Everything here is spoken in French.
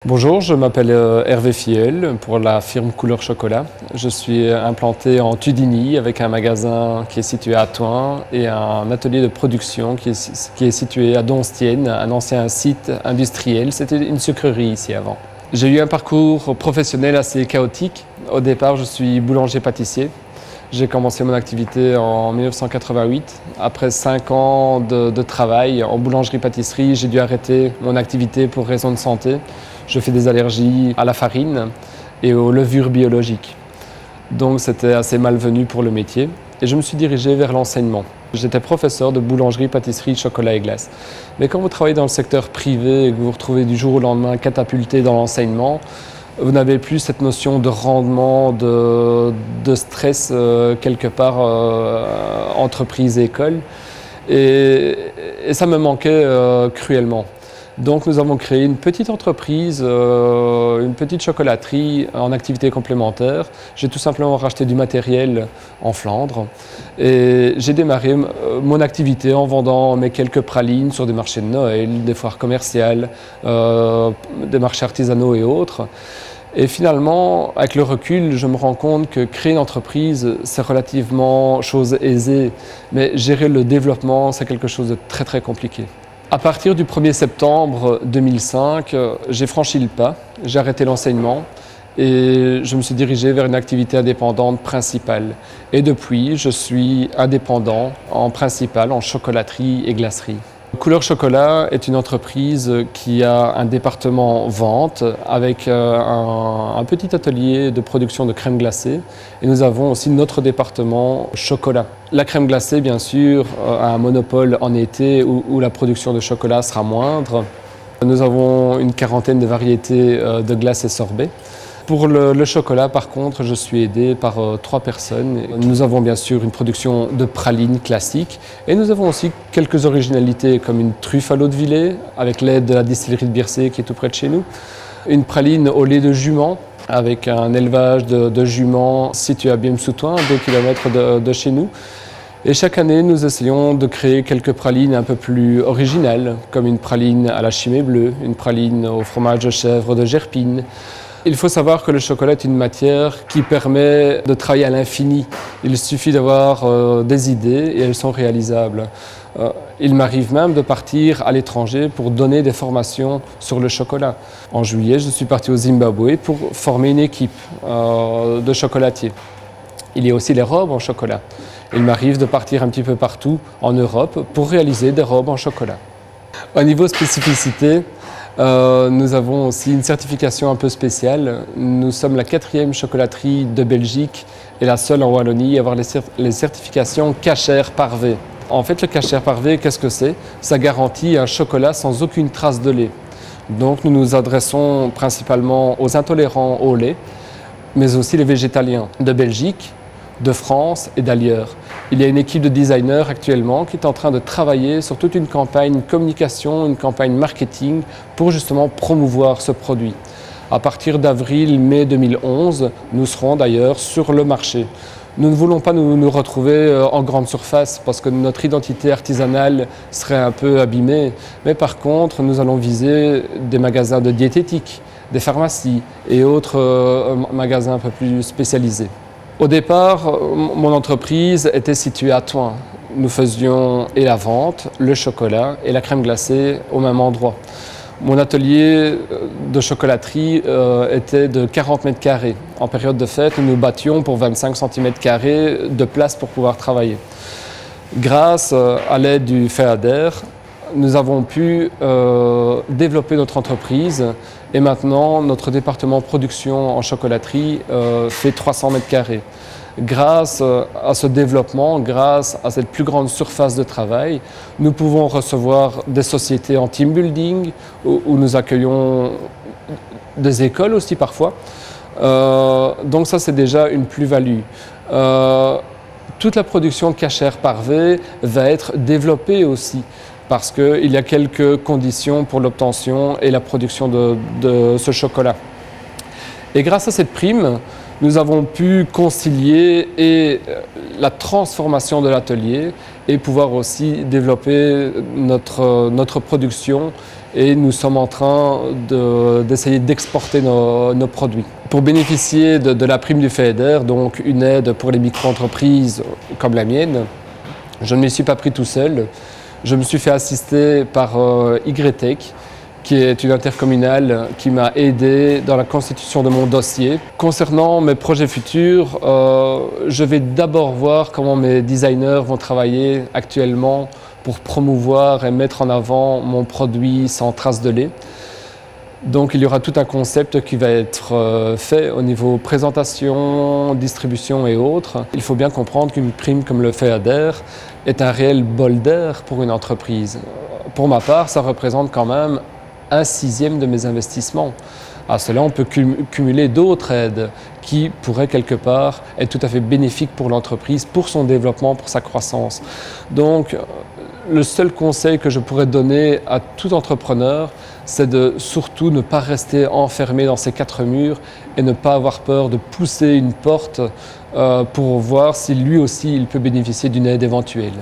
Bonjour, je m'appelle Hervé Fiel pour la firme Couleur Chocolat. Je suis implanté en Tudigny avec un magasin qui est situé à Thoin et un atelier de production qui est situé à Donstienne, un ancien site industriel. C'était une sucrerie ici avant. J'ai eu un parcours professionnel assez chaotique. Au départ, je suis boulanger-pâtissier. J'ai commencé mon activité en 1988. Après 5 ans de travail en boulangerie-pâtisserie, j'ai dû arrêter mon activité pour raison de santé. Je fais des allergies à la farine et aux levures biologiques. Donc c'était assez malvenu pour le métier et je me suis dirigé vers l'enseignement. J'étais professeur de boulangerie, pâtisserie, chocolat et glace. Mais quand vous travaillez dans le secteur privé et que vous vous retrouvez du jour au lendemain catapulté dans l'enseignement, vous n'avez plus cette notion de rendement, de stress quelque part entreprise et école. Et ça me manquait cruellement. Donc nous avons créé une petite entreprise, une petite chocolaterie en activité complémentaire. J'ai tout simplement racheté du matériel en Flandre et j'ai démarré mon activité en vendant mes quelques pralines sur des marchés de Noël, des foires commerciales, des marchés artisanaux et autres. Et finalement, avec le recul, je me rends compte que créer une entreprise, c'est relativement chose aisée, mais gérer le développement, c'est quelque chose de très très compliqué. À partir du 1er septembre 2005, j'ai franchi le pas, j'ai arrêté l'enseignement et je me suis dirigé vers une activité indépendante principale. Et depuis, je suis indépendant en principal en chocolaterie et glacerie. Couleur Chocolat est une entreprise qui a un département vente avec un petit atelier de production de crème glacée et nous avons aussi notre département chocolat. La crème glacée, bien sûr, a un monopole en été où la production de chocolat sera moindre. Nous avons une quarantaine de variétés de glaces et sorbets. Pour le chocolat, par contre, je suis aidé par 3 personnes. Nous avons bien sûr une production de pralines classique et nous avons aussi quelques originalités comme une truffe à l'eau de Villers avec l'aide de la distillerie de Biercé qui est tout près de chez nous. Une praline au lait de jument avec un élevage de juments situé à Biemsoutoin, 2 km de chez nous. Et chaque année, nous essayons de créer quelques pralines un peu plus originales, comme une praline à la chimée bleue, une praline au fromage de chèvre de Gerpine. Il faut savoir que le chocolat est une matière qui permet de travailler à l'infini. Il suffit d'avoir des idées et elles sont réalisables. Il m'arrive même de partir à l'étranger pour donner des formations sur le chocolat. En juillet, je suis parti au Zimbabwe pour former une équipe de chocolatiers. Il y a aussi les robes en chocolat. Il m'arrive de partir un petit peu partout en Europe pour réaliser des robes en chocolat. Au niveau spécificité, nous avons aussi une certification un peu spéciale. Nous sommes la 4e chocolaterie de Belgique et la seule en Wallonie à avoir les certifications Cacher Parvé. En fait, le Cacher Parvé, qu'est-ce que c'est? Ça garantit un chocolat sans aucune trace de lait. Donc nous nous adressons principalement aux intolérants au lait, mais aussi les végétaliens de Belgique, de France et d'ailleurs. Il y a une équipe de designers actuellement qui est en train de travailler sur toute une campagne communication, une campagne marketing pour justement promouvoir ce produit. À partir d'avril-mai 2011, nous serons d'ailleurs sur le marché. Nous ne voulons pas nous retrouver en grande surface parce que notre identité artisanale serait un peu abîmée. Mais par contre, nous allons viser des magasins de diététique, des pharmacies et autres magasins un peu plus spécialisés. Au départ, mon entreprise était située à Thoin. Nous faisions et la vente, le chocolat et la crème glacée au même endroit. Mon atelier de chocolaterie était de 40 mètres carrés. En période de fête, nous nous battions pour 25 cm² de place pour pouvoir travailler. Grâce à l'aide du FEADER, nous avons pu développer notre entreprise et maintenant notre département production en chocolaterie fait 300 mètres carrés. Grâce à ce développement, grâce à cette plus grande surface de travail, nous pouvons recevoir des sociétés en team building où nous accueillons des écoles aussi parfois. Donc ça c'est déjà une plus-value. Toute la production Cacher Parvé va être développée aussi, parce qu'il y a quelques conditions pour l'obtention et la production de ce chocolat. Et grâce à cette prime, nous avons pu concilier et la transformation de l'atelier et pouvoir aussi développer notre production, et nous sommes en train d'essayer d'exporter nos produits. Pour bénéficier de la prime du FEDER, donc une aide pour les micro-entreprises comme la mienne, je ne m'y suis pas pris tout seul. Je me suis fait assister par YTech, qui est une intercommunale qui m'a aidé dans la constitution de mon dossier. Concernant mes projets futurs, je vais d'abord voir comment mes designers vont travailler actuellement pour promouvoir et mettre en avant mon produit sans trace de lait. Donc il y aura tout un concept qui va être fait au niveau présentation, distribution et autres. Il faut bien comprendre qu'une prime comme le FEADER est un réel bol d'air pour une entreprise. Pour ma part, ça représente quand même 1/6 de mes investissements. À cela, on peut cumuler d'autres aides qui pourraient quelque part être tout à fait bénéfiques pour l'entreprise, pour son développement, pour sa croissance. Donc, le seul conseil que je pourrais donner à tout entrepreneur, c'est de surtout ne pas rester enfermé dans ses 4 murs et ne pas avoir peur de pousser une porte pour voir si lui aussi il peut bénéficier d'une aide éventuelle.